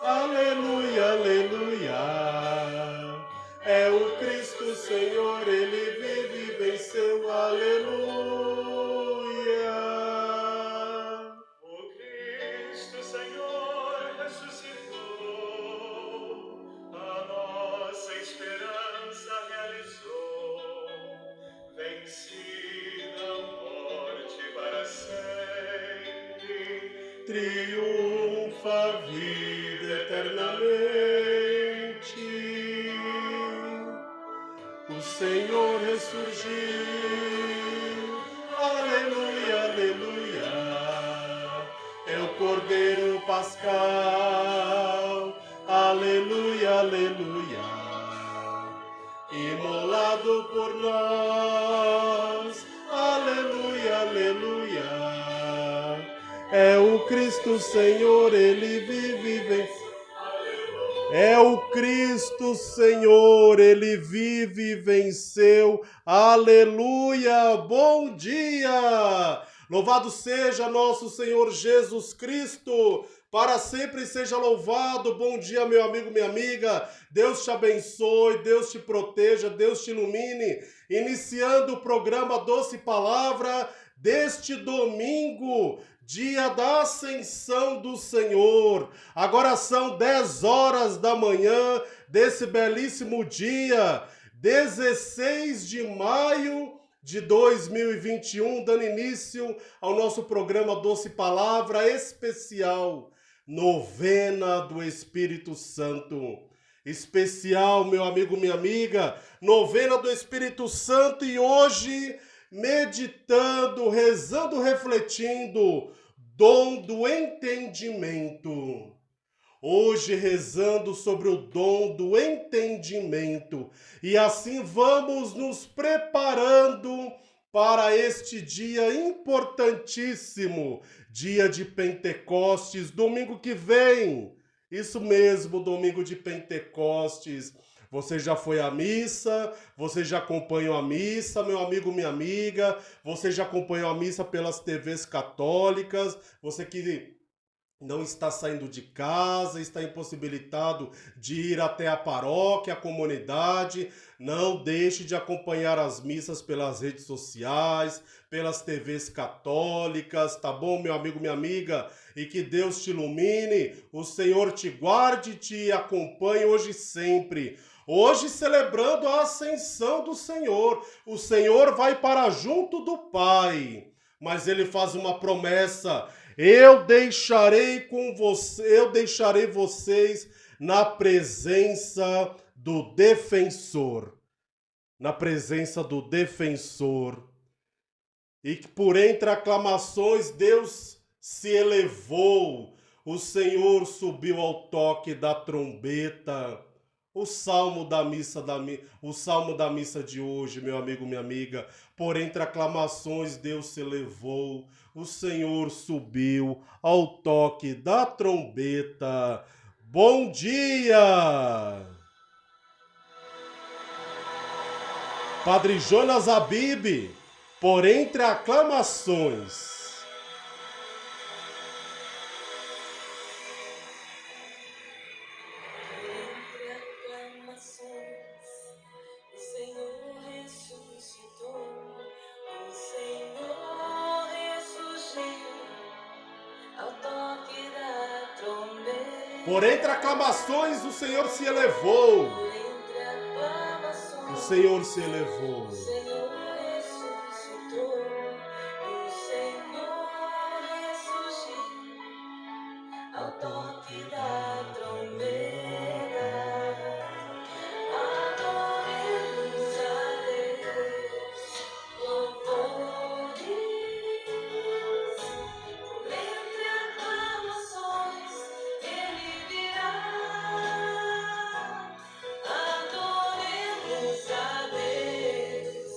Aleluia, aleluia. É o Cristo Senhor, Ele vive e venceu. Aleluia. O Cristo Senhor ressuscitou, a nossa esperança realizou, vencida a morte para sempre, Triunfa a vida eternamente. O Senhor ressurgiu. Aleluia, aleluia. É o Cordeiro Pascal. Aleluia, aleluia. Imolado por nós. Aleluia, aleluia. o Cristo Senhor, Ele vive e venceu. É o Cristo Senhor, Ele vive e venceu. Aleluia! Bom dia! Louvado seja nosso Senhor Jesus Cristo, para sempre seja louvado. Bom dia, meu amigo, minha amiga. Deus te abençoe, Deus te proteja, Deus te ilumine. Iniciando o programa Doce Palavra deste domingo, dia da Ascensão do Senhor. Agora são 10 horas da manhã desse belíssimo dia, 16 de maio de 2021, dando início ao nosso programa Doce Palavra especial, Novena do Espírito Santo. Especial, meu amigo, minha amiga, Novena do Espírito Santo, e hoje meditando, rezando, refletindo, dom do entendimento. Hoje rezando sobre o dom do entendimento. E assim vamos nos preparando para este dia importantíssimo, dia de Pentecostes, domingo que vem. Isso mesmo, domingo de Pentecostes. Você já foi à missa? Você já acompanhou a missa, meu amigo, minha amiga? Você já acompanhou a missa pelas TVs católicas? Você que não está saindo de casa, está impossibilitado de ir até a paróquia, a comunidade, não deixe de acompanhar as missas pelas redes sociais, pelas TVs católicas, tá bom, meu amigo, minha amiga? E que Deus te ilumine, o Senhor te guarde e te acompanhe hoje e sempre. Hoje celebrando a ascensão do Senhor. O Senhor vai para junto do Pai, mas Ele faz uma promessa: eu deixarei vocês na presença do defensor. Na presença do defensor. E que por entre aclamações Deus se elevou. O Senhor subiu ao toque da trombeta. O salmo da missa de hoje, meu amigo, minha amiga. Por entre aclamações Deus se elevou. O Senhor subiu ao toque da trombeta. Bom dia! Padre Jonas Abib, por entre aclamações. Por entre aclamações, o Senhor se elevou. O Senhor se elevou. O Senhor ressuscitou. O Senhor ressuscitou. Ao toque da trombeta. Adoremos a Deus. Louvores. Por entre aclamações, Ele virá. Adoremos a Deus.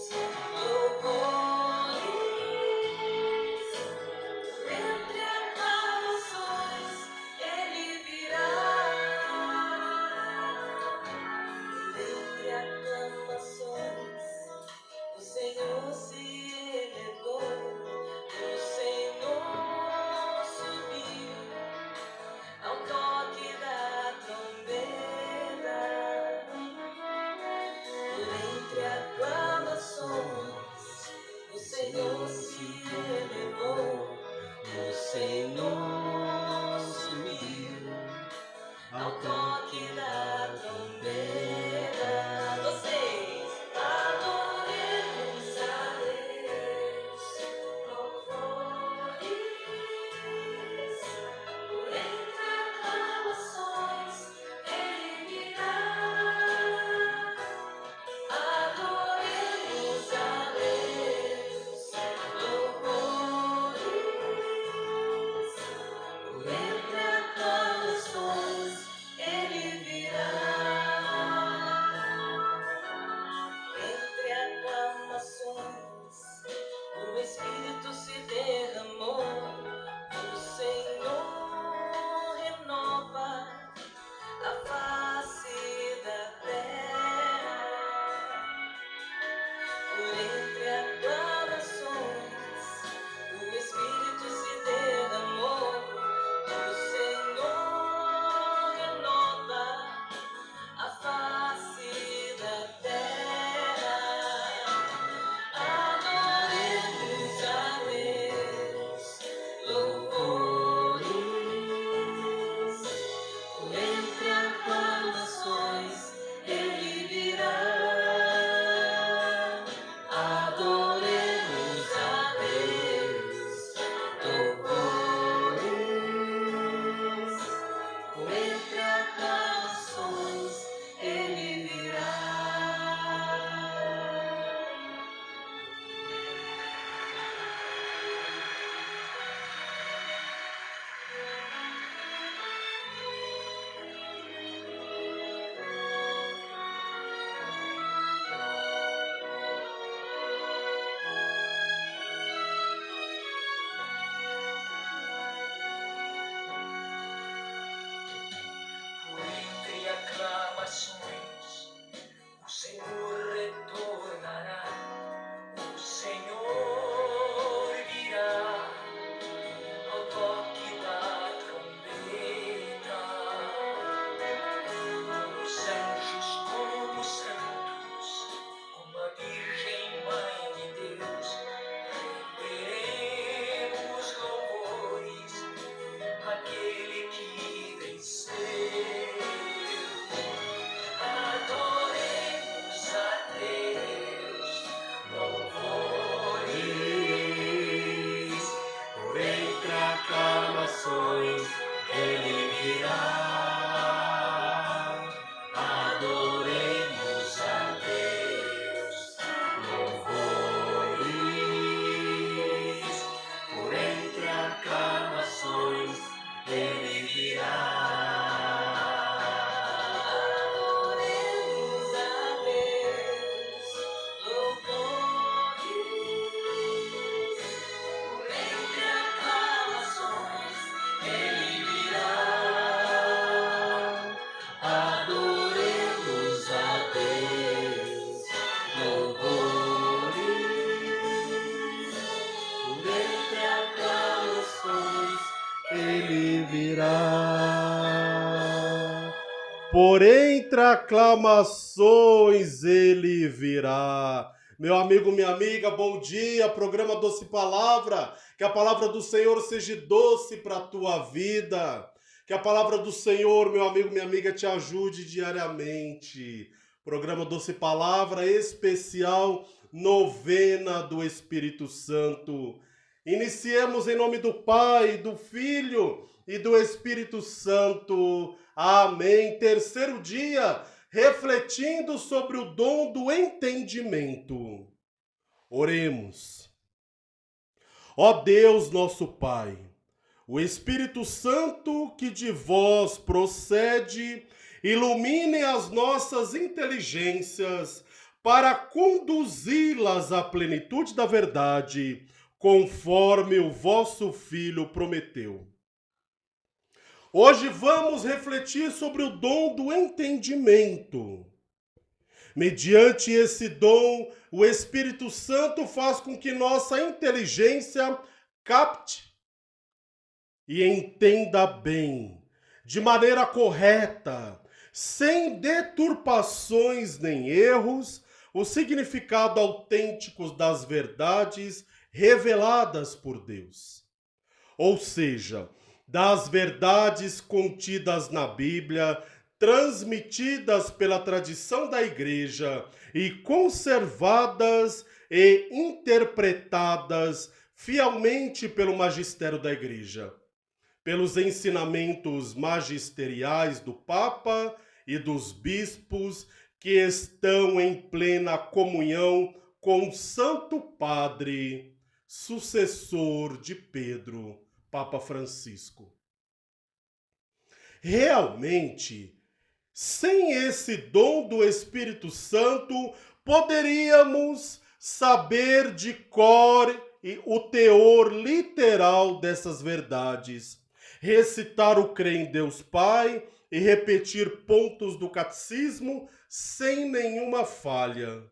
por entre aclamações ele virá. Meu amigo, minha amiga, bom dia, programa Doce Palavra, que a palavra do Senhor seja doce para a tua vida, que a palavra do Senhor, meu amigo, minha amiga, te ajude diariamente. Programa Doce Palavra especial, novena do Espírito Santo. Iniciemos em nome do Pai, do Filho e do Espírito Santo. Amém. Terceiro dia, refletindo sobre o dom do entendimento. Oremos. Ó Deus, nosso Pai, o Espírito Santo que de vós procede, ilumine as nossas inteligências para conduzi-las à plenitude da verdade, conforme o vosso Filho prometeu. Hoje vamos refletir sobre o dom do entendimento. Mediante esse dom, o Espírito Santo faz com que nossa inteligência capte e entenda bem, de maneira correta, sem deturpações nem erros, o significado autêntico das verdades reveladas por Deus. Ou seja, das verdades contidas na Bíblia, transmitidas pela tradição da Igreja e conservadas e interpretadas fielmente pelo magistério da Igreja, pelos ensinamentos magisteriais do Papa e dos bispos que estão em plena comunhão com o Santo Padre, sucessor de Pedro, Papa Francisco. Realmente, sem esse dom do Espírito Santo, poderíamos saber de cor o teor literal dessas verdades, recitar o Crê em Deus Pai e repetir pontos do catecismo sem nenhuma falha.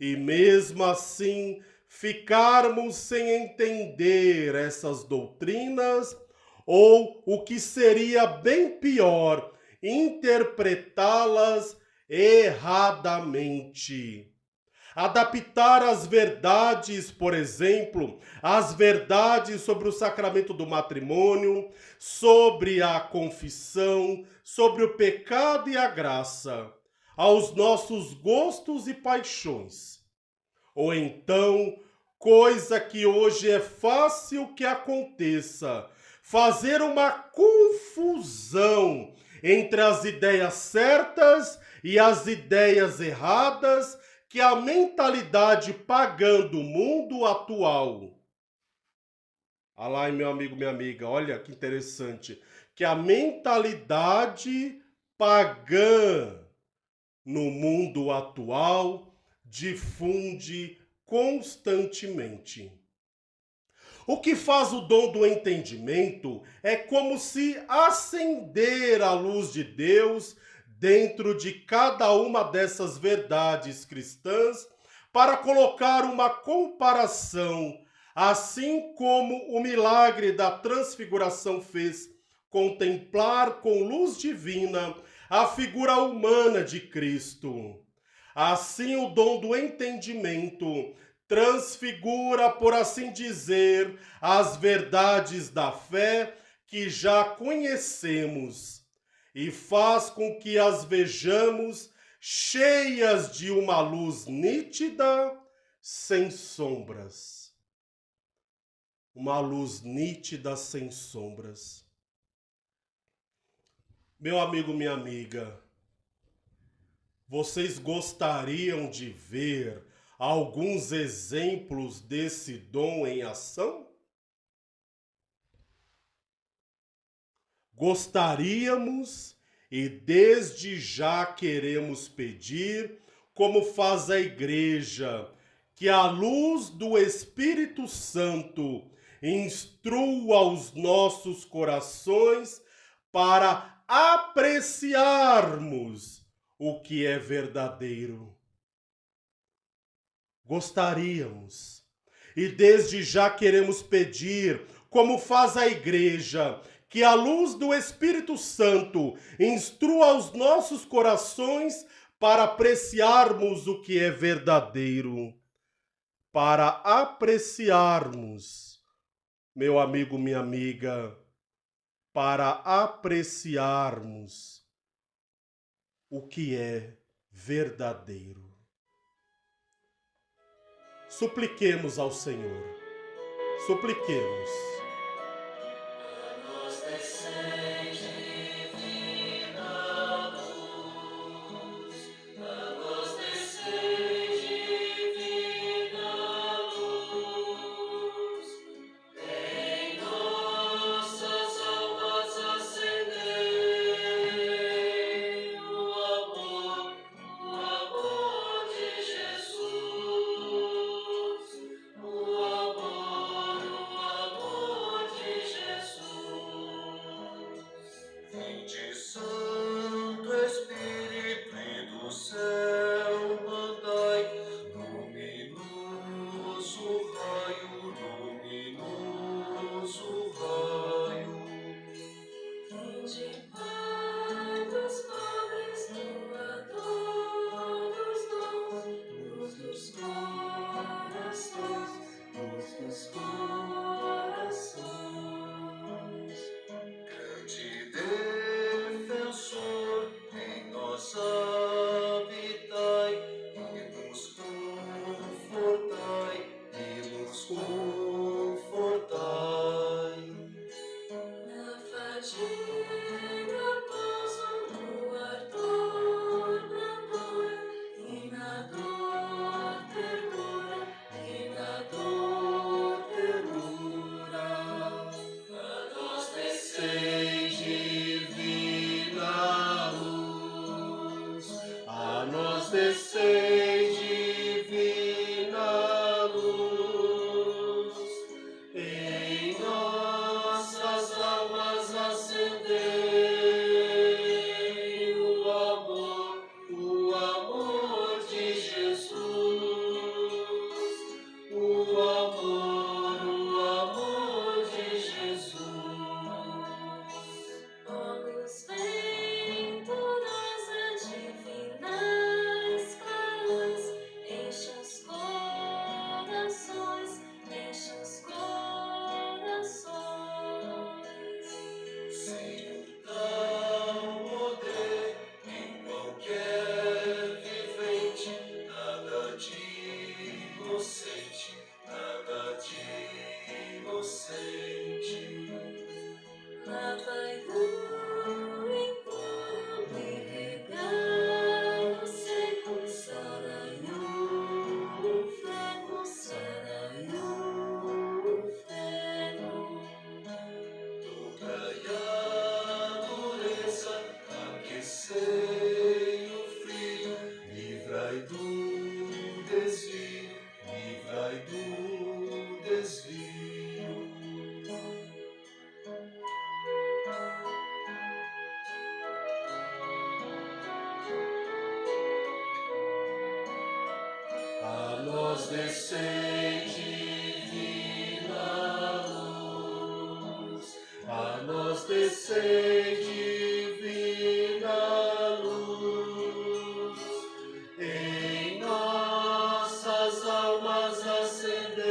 E mesmo assim, ficarmos sem entender essas doutrinas, ou o que seria bem pior, interpretá-las erradamente. Adaptar as verdades, por exemplo, as verdades sobre o sacramento do matrimônio, sobre a confissão, sobre o pecado e a graça, aos nossos gostos e paixões. Ou então, coisa que hoje é fácil que aconteça, fazer uma confusão entre as ideias certas e as ideias erradas que a mentalidade pagã do mundo atual. Alá, meu amigo, minha amiga, olha que interessante, que a mentalidade pagã no mundo atual difunde constantemente. O que faz o dom do entendimento é como se acender a luz de Deus dentro de cada uma dessas verdades cristãs para colocar uma comparação, assim como o milagre da transfiguração fez contemplar com luz divina a figura humana de Cristo. Assim, o dom do entendimento transfigura, por assim dizer, as verdades da fé que já conhecemos e faz com que as vejamos cheias de uma luz nítida, sem sombras. Uma luz nítida, sem sombras. Meu amigo, minha amiga, vocês gostariam de ver alguns exemplos desse dom em ação? Gostaríamos e desde já queremos pedir, como faz a Igreja, que a luz do Espírito Santo instrua os nossos corações para apreciarmos o que é verdadeiro. Gostaríamos e desde já queremos pedir, como faz a Igreja, Que a luz do Espírito Santo instrua os nossos corações para apreciarmos o que é verdadeiro. Para apreciarmos, meu amigo, minha amiga, para apreciarmos o que é verdadeiro. Supliquemos ao Senhor. Supliquemos. Vinde, Santo Espírito e do céu mandai, luminoso raio. Vinde, Pai dos pobres, doador dos dons, luz dos corações, luz dos corações. Grande defensor, em nós habitai, e nos confortai, Na fadiga pouso, no ardor brandor, e na dor ternura. A nós Descei divina luz, a nós descei divina luz, em nossas almas acendei o amor de Jesus, o amor de Jesus. Ó luz venturosa, divinais clarões, enche os corações, enche os corações. sem tal poder em qualquer vivente, nada de inocente. Lavai no impuro e regai o seco, sarai o inferno. Dobrai a dureza, aquecei o frio, livrai do desvio. A nós descei divina luz, a nós descei divina luz, em nossas almas acendei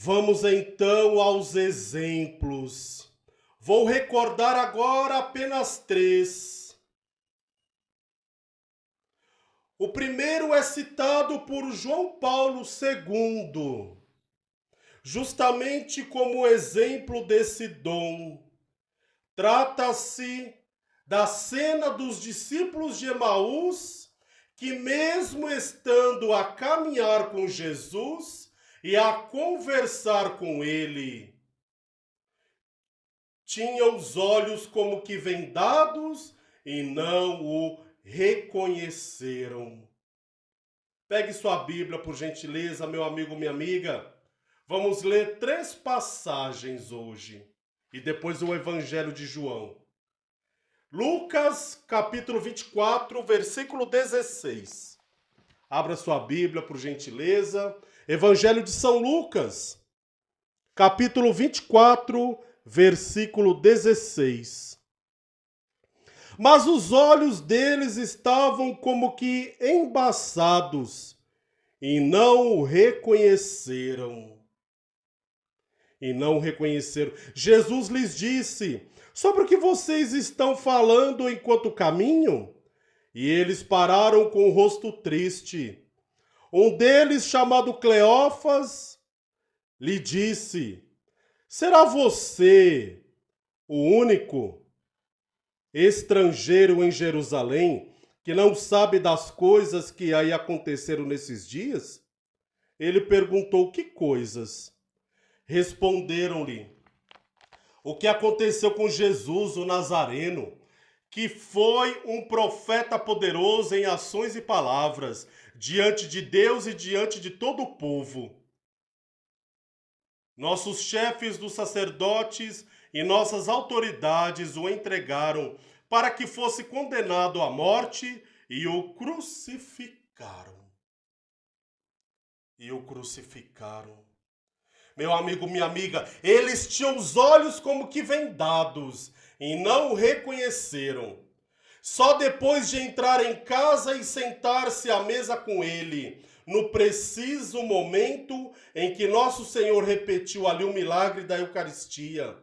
Vamos então aos exemplos. Vou recordar agora apenas 3. O primeiro é citado por João Paulo II, justamente como exemplo desse dom. Trata-se da cena dos discípulos de Emaús, que mesmo estando a caminhar com Jesus e a conversar com ele, tinham os olhos como que vendados e não o reconheceram. Pegue sua Bíblia, por gentileza, meu amigo, minha amiga. Vamos ler 3 passagens hoje e depois o Evangelho de João. Lucas, capítulo 24, versículo 16. Abra sua Bíblia, por gentileza. Evangelho de São Lucas, capítulo 24, versículo 16. Mas os olhos deles estavam como que embaçados e não o reconheceram. Jesus lhes disse: sobre o que vocês estão falando enquanto caminham? E eles pararam com o rosto triste. Um deles, chamado Cleófas, lhe disse: será você o único estrangeiro em Jerusalém que não sabe das coisas que aí aconteceram nesses dias? Ele perguntou: que coisas? Responderam-lhe: o que aconteceu com Jesus, o Nazareno, que foi um profeta poderoso em ações e palavras, diante de Deus e diante de todo o povo. Nossos chefes dos sacerdotes e nossas autoridades o entregaram para que fosse condenado à morte e o crucificaram. Meu amigo, minha amiga, eles tinham os olhos como que vendados e não o reconheceram. Só depois de entrar em casa e sentar-se à mesa com ele, no preciso momento em que nosso Senhor repetiu ali o milagre da Eucaristia,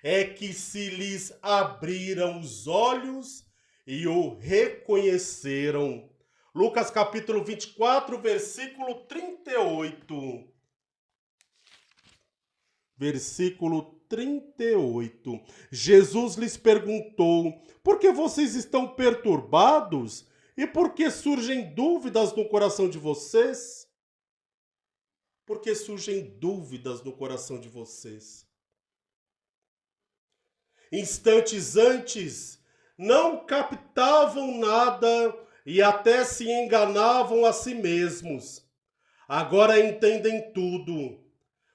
é que se lhes abriram os olhos e o reconheceram. Lucas capítulo 24, versículo 38. Versículo 38. Jesus lhes perguntou: por que vocês estão perturbados? E por que surgem dúvidas no coração de vocês? Por que surgem dúvidas no coração de vocês? Instantes antes, não captavam nada e até se enganavam a si mesmos. Agora entendem tudo.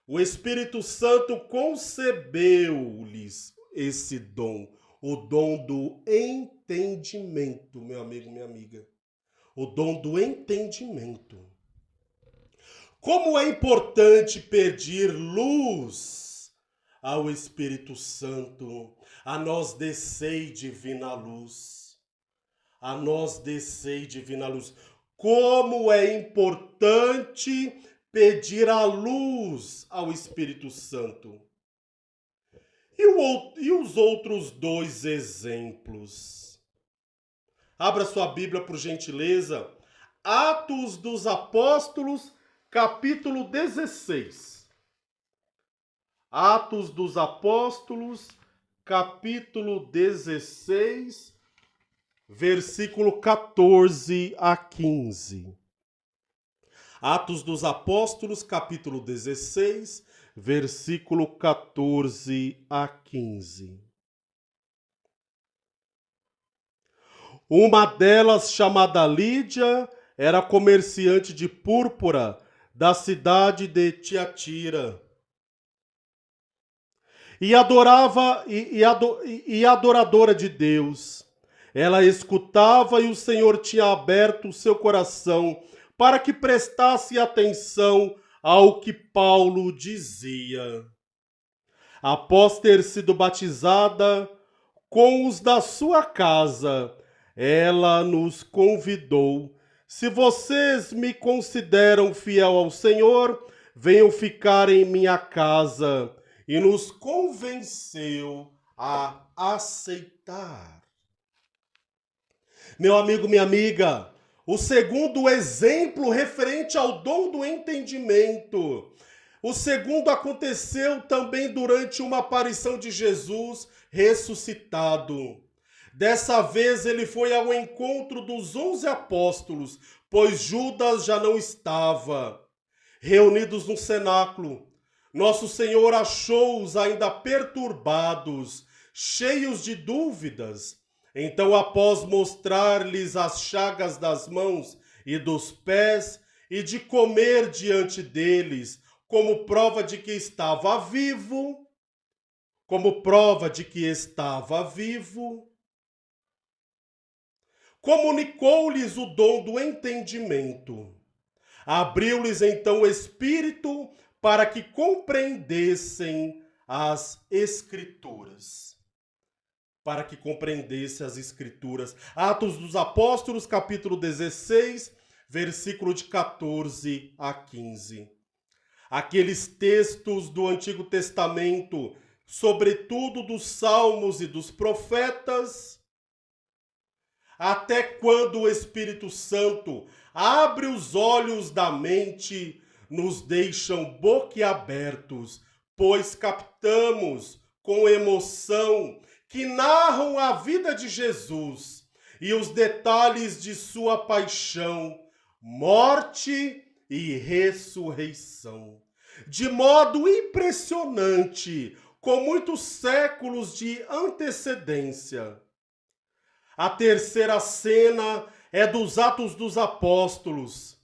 O Espírito Santo concebeu-lhes esse dom, o dom do entendimento, meu amigo, minha amiga. O dom do entendimento. Como é importante pedir luz ao Espírito Santo. A nós descei divina luz. A nós descei divina luz. Como é importante pedir a luz ao Espírito Santo. E os outros 2 exemplos? Abra sua Bíblia, por gentileza. Atos dos Apóstolos, capítulo 16. Atos dos Apóstolos, capítulo 16, versículo 14 a 15. Atos dos Apóstolos, capítulo 16, versículo 14 a 15. Uma delas, chamada Lídia, era comerciante de púrpura da cidade de Tiatira. E adoradora de Deus. Ela escutava e o Senhor tinha aberto o seu coração para que prestasse atenção ao que Paulo dizia. Após ter sido batizada com os da sua casa, ela nos convidou: se vocês me consideram fiel ao Senhor, venham ficar em minha casa, e nos convenceu a aceitar. Meu amigo, minha amiga, o segundo exemplo referente ao dom do entendimento. O segundo aconteceu também durante uma aparição de Jesus ressuscitado. Dessa vez ele foi ao encontro dos 11 apóstolos, pois Judas já não estava. Reunidos no cenáculo, nosso Senhor achou-os ainda perturbados, cheios de dúvidas. Então, após mostrar-lhes as chagas das mãos e dos pés, e de comer diante deles, como prova de que estava vivo, comunicou-lhes o dom do entendimento. Abriu-lhes então o Espírito para que compreendessem as Escrituras. Atos dos Apóstolos, capítulo 16, versículo de 14 a 15. Aqueles textos do Antigo Testamento, sobretudo dos Salmos e dos Profetas, até quando o Espírito Santo abre os olhos da mente, nos deixam boquiabertos, pois captamos com emoção que narram a vida de Jesus e os detalhes de sua paixão, morte e ressurreição. De modo impressionante, com muitos séculos de antecedência. A terceira cena é dos Atos dos Apóstolos.